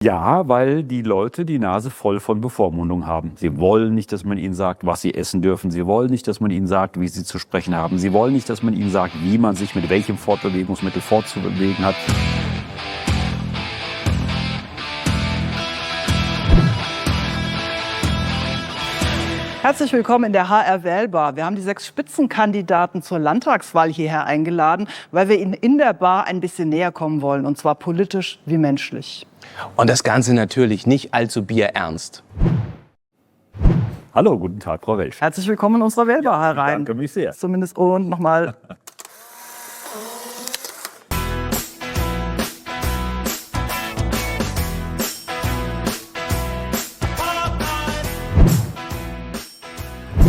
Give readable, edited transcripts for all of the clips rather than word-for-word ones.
Ja, weil die Leute die Nase voll von Bevormundung haben. Sie wollen nicht, dass man ihnen sagt, was sie essen dürfen. Sie wollen nicht, dass man ihnen sagt, wie sie zu sprechen haben. Sie wollen nicht, dass man ihnen sagt, wie man sich mit welchem Fortbewegungsmittel fortzubewegen hat. Herzlich willkommen in der HR Wählbar. Wir haben die 6 Spitzenkandidaten zur Landtagswahl hierher eingeladen, weil wir ihnen in der Bar ein bisschen näher kommen wollen, und zwar politisch wie menschlich. Und das Ganze natürlich nicht allzu bierernst. Hallo, guten Tag, Frau Welsch. Herzlich willkommen in unserer Wählbar herein. Danke mich sehr. Zumindest und nochmal.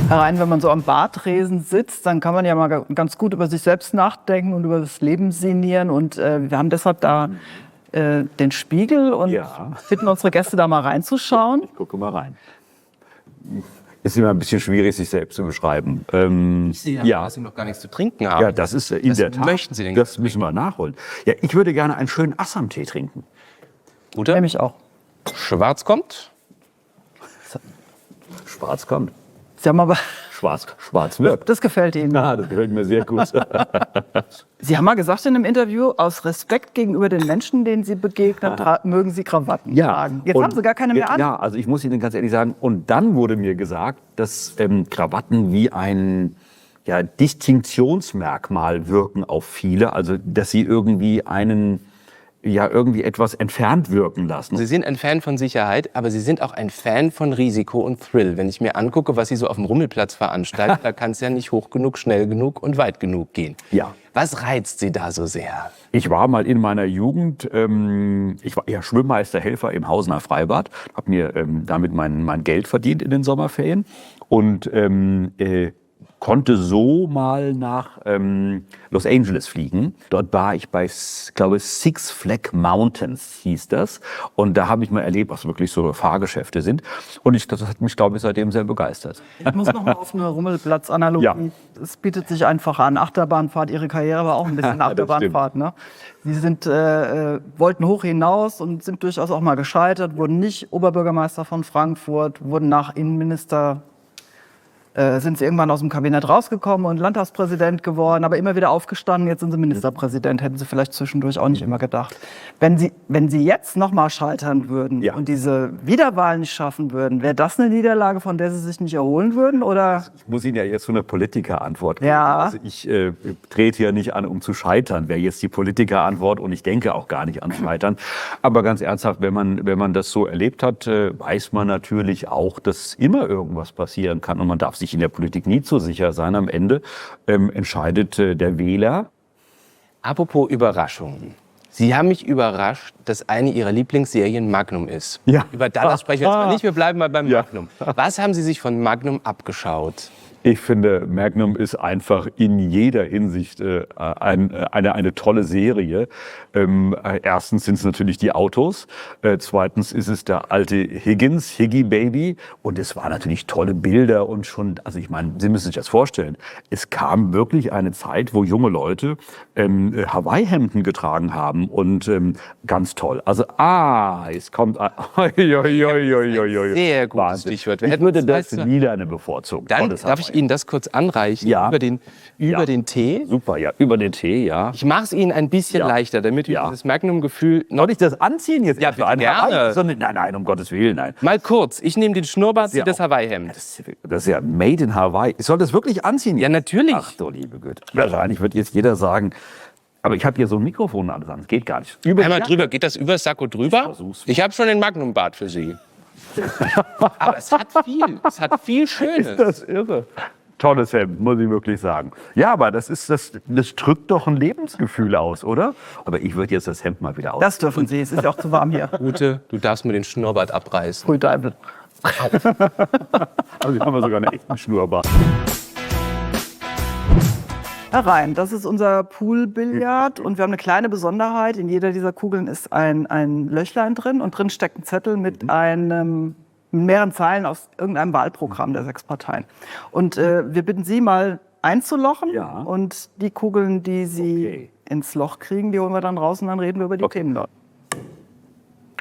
Herein, wenn man so am Bartresen sitzt, dann kann man ja mal ganz gut über sich selbst nachdenken und über das Leben sinnieren. Und wir haben deshalb da den Spiegel und bitten unsere Gäste da mal reinzuschauen. Ich gucke mal rein. Ist immer ein bisschen schwierig, sich selbst zu beschreiben. Ich sehe ja, dass Sie noch gar nichts zu trinken haben. Ja, das ist in der Tat. Möchten Sie denn? Das müssen wir nachholen. Ja, ich würde gerne einen schönen Assam-Tee trinken. Guter? Nämlich auch. Schwarz kommt. Schwarz kommt. Sie haben aber, Schwarz wirkt. das gefällt Ihnen. Ja, das gefällt mir sehr gut. Sie haben mal gesagt in einem Interview, aus Respekt gegenüber den Menschen, denen Sie begegnen, mögen Sie Krawatten tragen. Jetzt haben Sie gar keine mehr an. Ja, also ich muss Ihnen ganz ehrlich sagen, und dann wurde mir gesagt, dass Krawatten wie ein Distinktionsmerkmal wirken auf viele, also dass sie irgendwie irgendwie etwas entfernt wirken lassen. Sie sind ein Fan von Sicherheit, aber Sie sind auch ein Fan von Risiko und Thrill. Wenn ich mir angucke, was Sie so auf dem Rummelplatz veranstalten, da kann es ja nicht hoch genug, schnell genug und weit genug gehen. Ja. Was reizt Sie da so sehr? Ich war mal in meiner Jugend, ich war ja Schwimmmeisterhelfer im Hausener Freibad, habe mir damit mein Geld verdient in den Sommerferien und konnte so mal nach Los Angeles fliegen. Dort war ich bei, glaube ich, Six Flag Mountains hieß das. Und da habe ich mal erlebt, was wirklich so Fahrgeschäfte sind. Und das hat mich, glaube ich, seitdem sehr begeistert. Ich muss noch mal auf eine Rummelplatz-Analogie. Ja. Es bietet sich einfach an. Achterbahnfahrt, Ihre Karriere war auch ein bisschen Achterbahnfahrt. Ne? Sie wollten hoch hinaus und sind durchaus auch mal gescheitert, wurden nicht Oberbürgermeister von Frankfurt, wurden nach Innenminister, sind Sie irgendwann aus dem Kabinett rausgekommen und Landtagspräsident geworden, aber immer wieder aufgestanden. Jetzt sind Sie Ministerpräsident. Hätten Sie vielleicht zwischendurch auch nicht immer gedacht. Wenn Sie jetzt noch mal scheitern würden und diese Wiederwahl nicht schaffen würden, wäre das eine Niederlage, von der Sie sich nicht erholen würden? Oder? Ich muss Ihnen ja jetzt so eine Politikerantwort geben. Ja. Also ich trete hier nicht an, um zu scheitern, wäre jetzt die Politikerantwort, und ich denke auch gar nicht an Scheitern. Aber ganz ernsthaft, wenn man das so erlebt hat, weiß man natürlich auch, dass immer irgendwas passieren kann, und man darf sich in der Politik nie zu sicher sein. Am Ende entscheidet der Wähler. Apropos Überraschungen. Sie haben mich überrascht, dass eine Ihrer Lieblingsserien Magnum ist. Ja. Über Dallas sprechen wir jetzt mal nicht, wir bleiben mal beim Magnum. Was haben Sie sich von Magnum abgeschaut? Ich finde, Magnum ist einfach in jeder Hinsicht eine tolle Serie. Erstens sind es natürlich die Autos. Zweitens ist es der alte Higgy Baby. Und es waren natürlich tolle Bilder und schon, also ich meine, Sie müssen sich das vorstellen. Es kam wirklich eine Zeit, wo junge Leute Hawaii-Hemden getragen haben und ganz toll. Also, es kommt, Sehr gutes Wahnsinn. Stichwort. Ich würde das Lilane bevorzugen. Dann Tolles darf ich Hawaii. Ihnen das kurz anreichen über den Tee. Super, ja, über den Tee, ja. Ich mache es Ihnen ein bisschen leichter, damit wir dieses Magnum-Gefühl noch... Soll ich das anziehen jetzt? Ja, für einen gerne. Hawaii? Nein, um Gottes Willen, nein. Mal kurz, ich nehme den Schnurrbart, Sie das Hawaii-Hemd. Das ist ja made in Hawaii. Ich soll das wirklich anziehen? Ja, natürlich. Ach du liebe Güte. Wahrscheinlich wird jetzt jeder sagen, aber ich habe hier so ein Mikrofon und alles an. Das geht gar nicht. Einmal drüber. Geht das über das Sakko drüber? Ich habe schon den Magnum-Bart für Sie. Aber es hat viel. Es hat viel Schönes. Das ist irre. Tolles Hemd, muss ich wirklich sagen. Ja, aber das drückt doch ein Lebensgefühl aus, oder? Aber ich würde jetzt das Hemd mal wieder aus. Das dürfen Sie. Es ist ja auch zu warm hier. Ute, du darfst mir den Schnurrbart abreißen. Frühteibel. Also hier haben wir sogar einen echten Schnurrbart. Herein, das ist unser Poolbillard und wir haben eine kleine Besonderheit. In jeder dieser Kugeln ist ein Löchlein drin und drin steckt ein Zettel mit mehreren Zeilen aus irgendeinem Wahlprogramm der 6 Parteien. Und wir bitten Sie mal einzulochen und die Kugeln, die Sie ins Loch kriegen, die holen wir dann raus und dann reden wir über die Themen dort.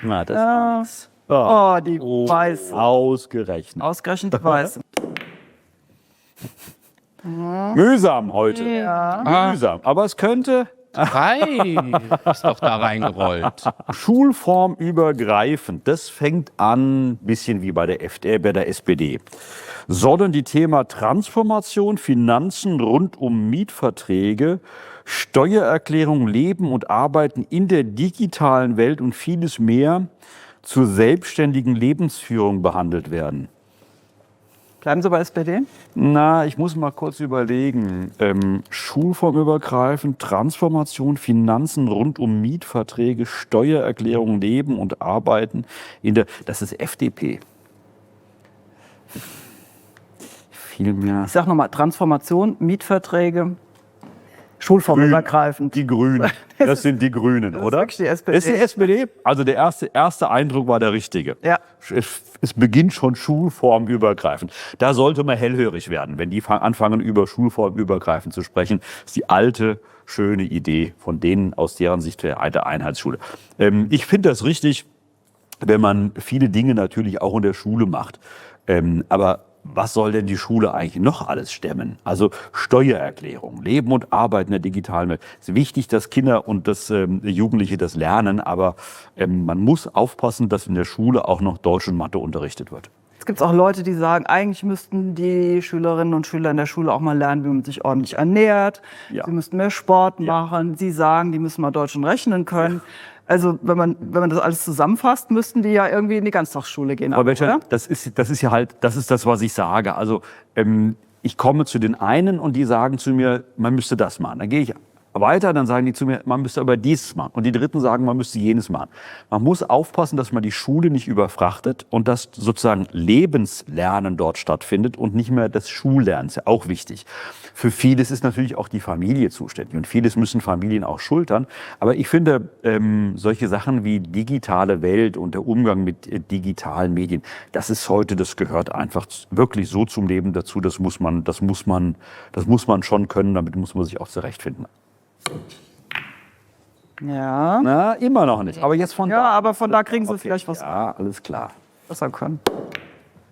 Na, das war nix. Oh, die Weiße. Ausgerechnet. Ausgerechnet die Weiße. Mühsam heute. Ja. Mühsam. Aber es könnte 3 ist doch da reingerollt. schulformübergreifend. Das fängt an, ein bisschen wie bei der SPD. Sollen die Thema Transformation, Finanzen rund um Mietverträge, Steuererklärung, Leben und Arbeiten in der digitalen Welt und vieles mehr zur selbstständigen Lebensführung behandelt werden? Bleiben Sie bei SPD? Na, ich muss mal kurz überlegen. Schulformübergreifend, Transformation, Finanzen rund um Mietverträge, Steuererklärung, Leben und Arbeiten in der. Das ist FDP. Viel mehr. Ich sage nochmal, Transformation, Mietverträge, schulformübergreifend. Die Grünen. Das sind die Grünen, Das ist oder? wirklich die SPD. Ist die SPD? Also der erste Eindruck war der richtige. Ja. Es beginnt schon schulformübergreifend. Da sollte man hellhörig werden, wenn die anfangen, über schulformübergreifend zu sprechen. Das ist die alte, schöne Idee von denen aus deren Sicht der Einheitsschule. Ich finde das richtig, wenn man viele Dinge natürlich auch in der Schule macht. Aber was soll denn die Schule eigentlich noch alles stemmen? Also Steuererklärung, Leben und Arbeiten in der digitalen Welt. Es ist wichtig, dass Kinder und Jugendliche das lernen, aber man muss aufpassen, dass in der Schule auch noch Deutsch und Mathe unterrichtet wird. Es gibt auch Leute, die sagen, eigentlich müssten die Schülerinnen und Schüler in der Schule auch mal lernen, wie man sich ordentlich ernährt. Ja. Sie müssten mehr Sport machen. Sie sagen, die müssen mal Deutsch und rechnen können. Also wenn man das alles zusammenfasst, müssten die ja irgendwie in die Ganztagsschule gehen. Aber oder? das ist ja halt, das ist das, was ich sage. Also ich komme zu den einen und die sagen zu mir, man müsste das machen. Dann gehe ich weiter, dann sagen die zu mir, man müsste aber dieses machen. Und die Dritten sagen, man müsste jenes machen. Man muss aufpassen, dass man die Schule nicht überfrachtet und dass sozusagen Lebenslernen dort stattfindet und nicht mehr das Schullernen. Ist ja auch wichtig. Für vieles ist natürlich auch die Familie zuständig und vieles müssen Familien auch schultern. Aber ich finde, solche Sachen wie digitale Welt und der Umgang mit digitalen Medien, das ist heute, das gehört einfach wirklich so zum Leben dazu. Das muss man schon können, damit muss man sich auch zurechtfinden. Ja. Na, immer noch nicht. Aber jetzt von Ja, aber von da kriegen Sie vielleicht was Ja, alles klar. besser können.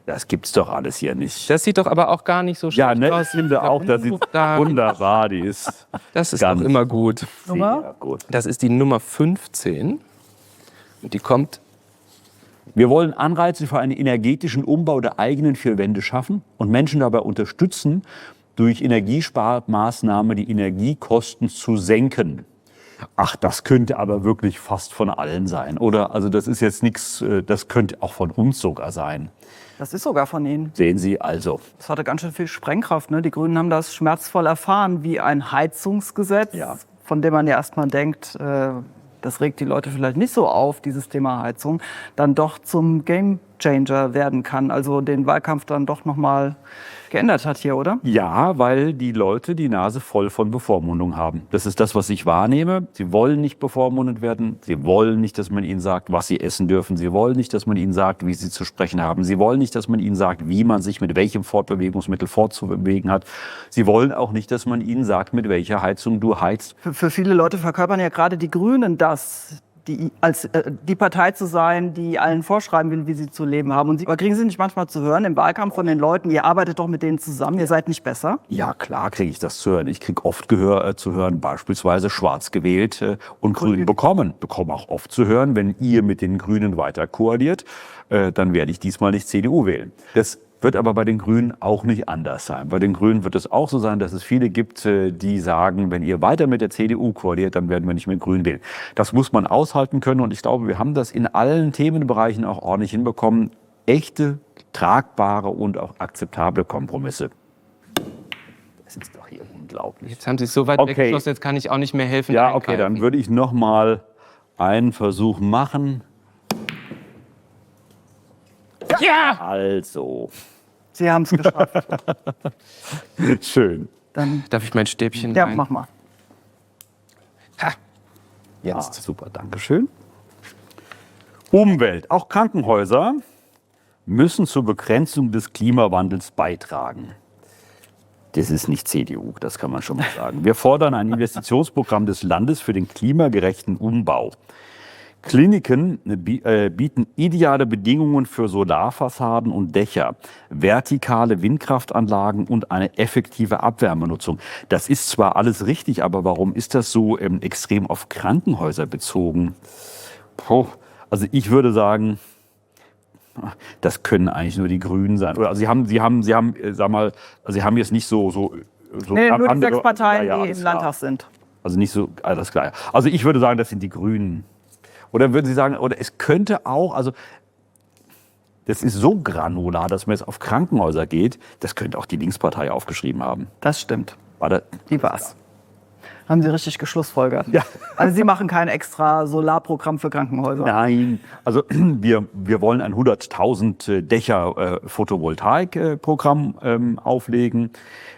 Das gibt's doch alles hier nicht. Das sieht doch aber auch gar nicht so schlecht Ja, ne, aus. ich finde auch, das sieht wunderbar. Die ist Das ist ganz auch immer gut. Nummer? sehr gut. Das ist die Nummer 15. Und die kommt. Wir wollen Anreize für einen energetischen Umbau der eigenen vier Wände schaffen und Menschen dabei unterstützen, durch Energiesparmaßnahmen die Energiekosten zu senken. Ach, das könnte aber wirklich fast von allen sein, oder? Also das ist jetzt nichts, das könnte auch von uns sogar sein. Das ist sogar von Ihnen. Sehen Sie also. Das hatte ganz schön viel Sprengkraft. Ne? Die Grünen haben das schmerzvoll erfahren, wie ein Heizungsgesetz, Ja. von dem man ja erstmal denkt, das regt die Leute vielleicht nicht so auf, dieses Thema Heizung, dann doch zum Gamechanger werden kann. Also den Wahlkampf dann doch nochmal geändert hat hier, oder? Ja, weil die Leute die Nase voll von Bevormundung haben. Das ist das, was ich wahrnehme. Sie wollen nicht bevormundet werden. Sie wollen nicht, dass man ihnen sagt, was sie essen dürfen. Sie wollen nicht, dass man ihnen sagt, wie sie zu sprechen haben. Sie wollen nicht, dass man ihnen sagt, wie man sich mit welchem Fortbewegungsmittel fortzubewegen hat. Sie wollen auch nicht, dass man ihnen sagt, mit welcher Heizung du heizt. Für viele Leute verkörpern ja gerade die Grünen das, die Partei zu sein, die allen vorschreiben will, wie sie zu leben haben. Aber kriegen Sie nicht manchmal zu hören im Wahlkampf von den Leuten, ihr arbeitet doch mit denen zusammen, ihr seid nicht besser? Ja, klar kriege ich das zu hören. Ich kriege oft zu hören, beispielsweise schwarz gewählt und grün bekommen. Bekomme auch oft zu hören, wenn ihr mit den Grünen weiter koaliert, dann werde ich diesmal nicht CDU wählen. Das wird aber bei den Grünen auch nicht anders sein. Bei den Grünen wird es auch so sein, dass es viele gibt, die sagen, wenn ihr weiter mit der CDU koaliert, dann werden wir nicht mehr Grün wählen. Das muss man aushalten können und ich glaube, wir haben das in allen Themenbereichen auch ordentlich hinbekommen. Echte, tragbare und auch akzeptable Kompromisse. Das ist doch hier unglaublich. Jetzt haben Sie es so weit weggeschlossen, jetzt kann ich auch nicht mehr helfen. Ja, okay, dann würde ich noch mal einen Versuch machen. Ja! Also, Sie haben es geschafft. schön. Dann, Darf ich mein Stäbchen ja, rein? mach mal. Ha. Ah, Jetzt. super, danke schön. Umwelt. Auch Krankenhäuser müssen zur Begrenzung des Klimawandels beitragen. Das ist nicht CDU, das kann man schon mal sagen. Wir fordern ein Investitionsprogramm des Landes für den klimagerechten Umbau. Kliniken bieten ideale Bedingungen für Solarfassaden und Dächer, vertikale Windkraftanlagen und eine effektive Abwärmenutzung. Das ist zwar alles richtig, aber warum ist das so extrem auf Krankenhäuser bezogen? Also ich würde sagen, das können eigentlich nur die Grünen sein. Oder also Sie haben jetzt nicht so Nee, nur die andere- 6 Parteien, Ja, die alles im klar. Landtag sind. Also nicht so, alles klar. Also ich würde sagen, das sind die Grünen. Oder würden Sie sagen, oder es könnte auch, also das ist so granular, dass man jetzt auf Krankenhäuser geht, das könnte auch die Linkspartei aufgeschrieben haben. Das stimmt. War das? Die war's. Haben Sie richtig geschlussfolgert. Ja. Also Sie machen kein extra Solarprogramm für Krankenhäuser. Nein, also wir wollen ein 100.000 Dächer Photovoltaik-Programm auflegen.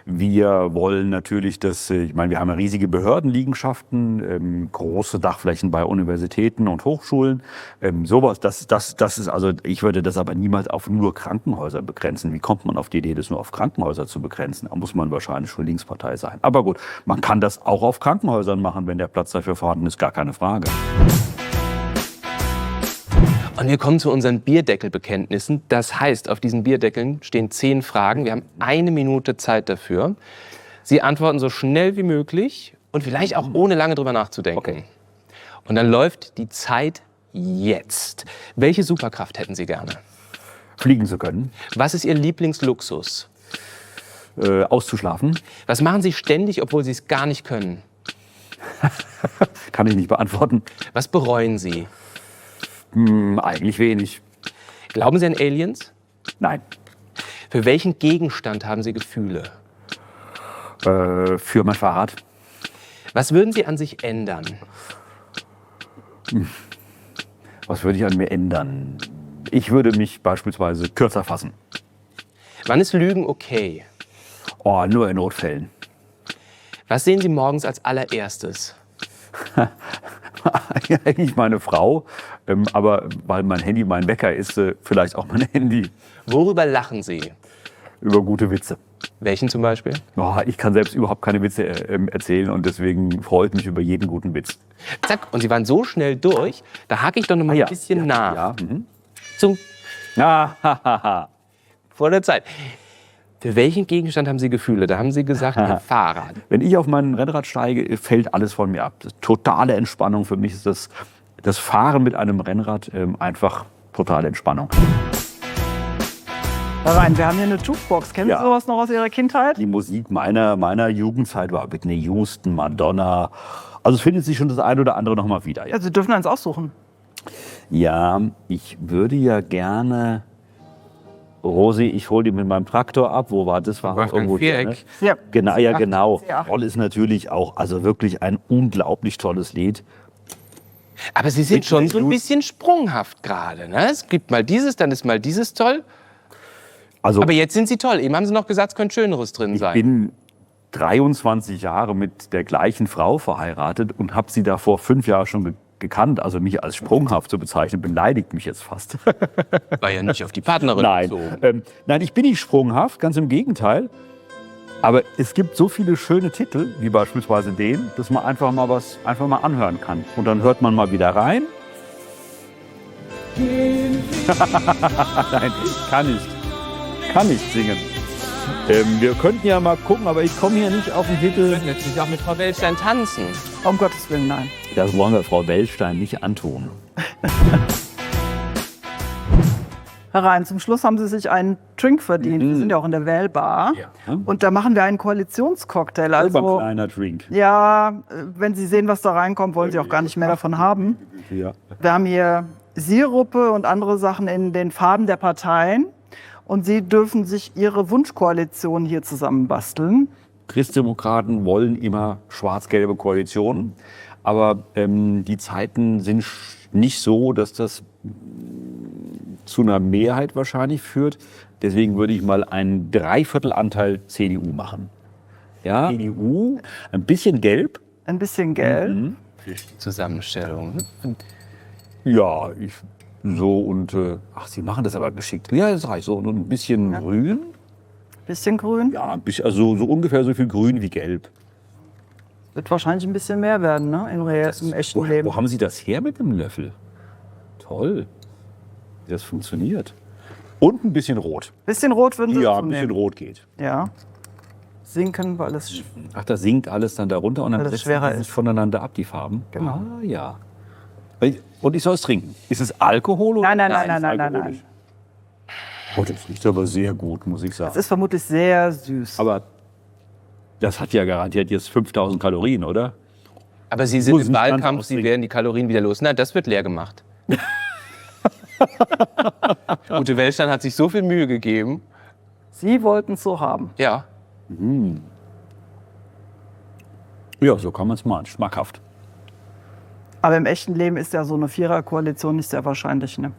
Wir wollen natürlich, ich meine, wir haben ja riesige Behördenliegenschaften, große Dachflächen bei Universitäten und Hochschulen. Sowas, das ist also, ich würde das aber niemals auf nur Krankenhäuser begrenzen. Wie kommt man auf die Idee, das nur auf Krankenhäuser zu begrenzen? Da muss man wahrscheinlich schon Linkspartei sein. Aber gut, man kann das auch auf Krankenhäusern machen, wenn der Platz dafür vorhanden ist, gar keine Frage. Und wir kommen zu unseren Bierdeckelbekenntnissen. Das heißt, auf diesen Bierdeckeln stehen 10 Fragen. Wir haben 1 Minute Zeit dafür. Sie antworten so schnell wie möglich und vielleicht auch ohne lange drüber nachzudenken. Okay. Und dann läuft die Zeit jetzt. Welche Superkraft hätten Sie gerne? Fliegen zu können, Was ist Ihr Lieblingsluxus? auszuschlafen, Was machen Sie ständig, obwohl Sie es gar nicht können? kann ich nicht beantworten. Was bereuen Sie? Eigentlich wenig. Glauben Sie an Aliens? Nein. Für welchen Gegenstand haben Sie Gefühle? Für mein Fahrrad. Was würden Sie an sich ändern? Was würde ich an mir ändern? Ich würde mich beispielsweise kürzer fassen. Wann ist Lügen okay? Oh, nur in Notfällen. Was sehen Sie morgens als allererstes? Eigentlich meine Frau, aber weil mein Handy mein Wecker ist, vielleicht auch mein Handy. Worüber lachen Sie? Über gute Witze. Welchen zum Beispiel? Oh, ich kann selbst überhaupt keine Witze erzählen und deswegen freue ich mich über jeden guten Witz. Zack, und Sie waren so schnell durch, da hake ich doch noch mal ein bisschen nach. Ja. Zum, Ah, vor der Zeit. Für welchen Gegenstand haben Sie Gefühle? Da haben Sie gesagt, Ihr Fahrrad. Wenn ich auf mein Rennrad steige, fällt alles von mir ab. Das ist totale Entspannung. Für mich ist das Fahren mit einem Rennrad einfach totale Entspannung. Herr Rhein, wir haben hier eine Jukebox. Kennen Ja. Sie sowas noch aus Ihrer Kindheit? Die Musik meiner Jugendzeit war Whitney Houston, Madonna. Also es findet sich schon das eine oder andere noch mal wieder. Ja, Sie dürfen eins aussuchen. Ja, ich würde ja gerne... Rosi, ich hole die mit meinem Traktor ab. Wo war das? War Wolfgang irgendwo hier, Viereck. ne? Ja. Genau, ja, C8, genau. C8. Roll ist natürlich auch, also wirklich ein unglaublich tolles Lied. Aber Sie sind schon so ein bisschen sprunghaft gerade. Ne? Es gibt mal dieses, dann ist mal dieses toll. Also Aber jetzt sind Sie toll. Eben haben Sie noch gesagt, es könnte Schöneres drin ich sein. bin 23 Jahre mit der gleichen Frau verheiratet und habe sie davor 5 Jahre schon gekannt. Also mich als sprunghaft zu bezeichnen, beleidigt mich jetzt fast. War ja nicht auf die Partnerin Nein, bezogen. nein, ich bin nicht sprunghaft, ganz im Gegenteil. Aber es gibt so viele schöne Titel, wie beispielsweise den, dass man einfach mal anhören kann. Und dann hört man mal wieder rein. Nein, ich kann nicht singen. Wir könnten ja mal gucken, aber ich komme hier nicht auf den Titel. Natürlich auch mit Frau Wellstein tanzen. Um Gottes Willen, nein. Das wollen wir Frau Wellstein nicht antun. Herr Rhein, zum Schluss haben Sie sich einen Drink verdient. Wir sind ja auch in der Wählbar. Ja. Und da machen wir einen Koalitionscocktail. Also ein Also, kleiner Drink. ja, wenn Sie sehen, was da reinkommt, wollen Sie auch gar nicht mehr davon haben. Ja. Wir haben hier Sirupe und andere Sachen in den Farben der Parteien. Und Sie dürfen sich Ihre Wunschkoalition hier zusammenbasteln. Christdemokraten wollen immer schwarz-gelbe Koalitionen. Aber die Zeiten sind nicht so, dass das zu einer Mehrheit wahrscheinlich führt. Deswegen würde ich mal einen Dreiviertelanteil CDU machen. Ja, CDU, ein bisschen gelb. Ein bisschen gelb. Zusammenstellung. Ja, so und ach, Sie machen das aber geschickt. Ja, das reicht so. Und ein bisschen grün. Bisschen grün. Ja, ein bisschen, also so ungefähr so viel grün wie gelb. Wird wahrscheinlich ein bisschen mehr werden, ne? Im echten Leben. Wo haben Sie das her mit dem Löffel? Toll, wie das funktioniert. Und ein bisschen rot. Bisschen rot würden Sie Ja, dazu ein bisschen nehmen. rot geht. Ja. Sinken, weil es Ach, da sinkt alles dann darunter und dann Weil es setzen schwerer die sich ist. voneinander ab, die Farben. Genau. Ah, ja. Und ich soll es trinken. Ist es Alkohol oder? Nein. Oh, das riecht aber sehr gut, muss ich sagen. Es ist vermutlich sehr süß. Aber das hat ja garantiert jetzt 5000 Kalorien, oder? Aber Sie sind Muss im nicht ganz Wahlkampf, Sie austrinken. werden die Kalorien wieder los. Nein, das wird leer gemacht. Ute Wellstein hat sich so viel Mühe gegeben. Sie wollten es so haben. Ja. Ja, so kann man es machen. Schmackhaft. Aber im echten Leben ist ja so eine Viererkoalition nicht sehr wahrscheinlich. Ne?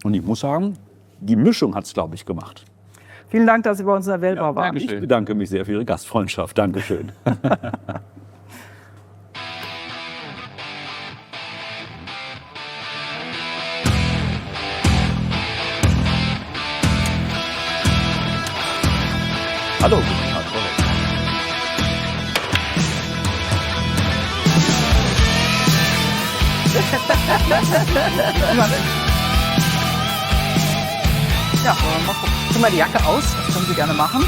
Und ich muss sagen, die Mischung hat es, glaube ich, gemacht. Vielen Dank, dass Sie bei uns in der Wählbar waren. Ich bedanke mich sehr für Ihre Gastfreundschaft. Dankeschön. Hallo, guten Tag, Frau Reck. Ja, mal gucken. Zieh mal die Jacke aus, das können Sie gerne machen.